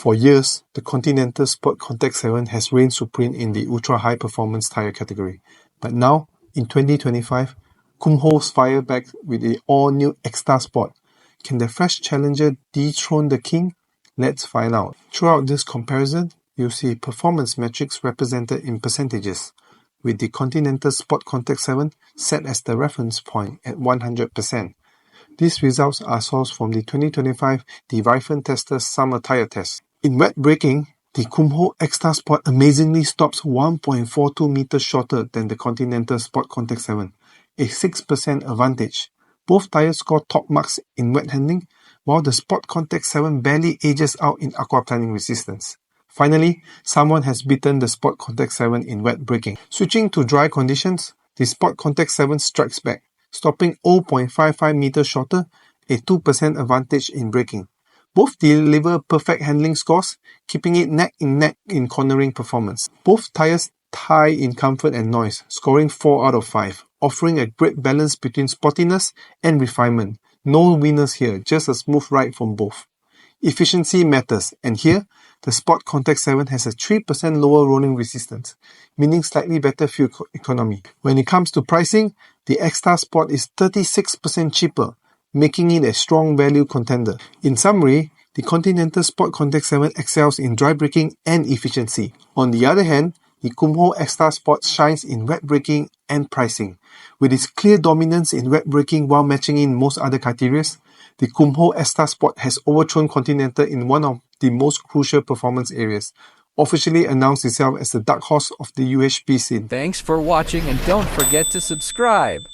For years, the Continental SportContact 7 has reigned supreme in the ultra-high performance tyre category. But now, in 2025, Kumho's fire back with the all-new Ecsta Sport. Can the fresh challenger dethrone the king? Let's find out. Throughout this comparison, you'll see performance metrics represented in percentages, with the Continental SportContact 7 set as the reference point at 100%. These results are sourced from the 2025 Reifen Testers Summer Tyre Test. In wet braking, the Kumho Ecsta Sport amazingly stops 1.42 meters shorter than the Continental SportContact 7, a 6% advantage. Both tyres score top marks in wet handling, while the SportContact 7 barely edges out in aquaplaning resistance. Finally, someone has beaten the SportContact 7 in wet braking. Switching to dry conditions, the SportContact 7 strikes back, stopping 0.55 meters shorter, a 2% advantage in braking. Both deliver perfect handling scores, keeping it neck in cornering performance. Both tyres tie in comfort and noise, scoring 4 out of 5, offering a great balance between sportiness and refinement. No winners here, just a smooth ride from both. Efficiency matters, and here, the SportContact 7 has a 3% lower rolling resistance, meaning slightly better fuel economy. When it comes to pricing, the Ecsta Sport is 36% cheaper, making it a strong value contender. In summary, the Continental SportContact 7 excels in dry braking and efficiency. On the other hand, the Kumho Ecsta Sport shines in wet braking and pricing. With its clear dominance in wet braking while matching in most other criteria, the Kumho Ecsta Sport has overthrown Continental in one of the most crucial performance areas, officially announced itself as the dark horse of the UHP scene. Thanks for watching, and don't forget to subscribe.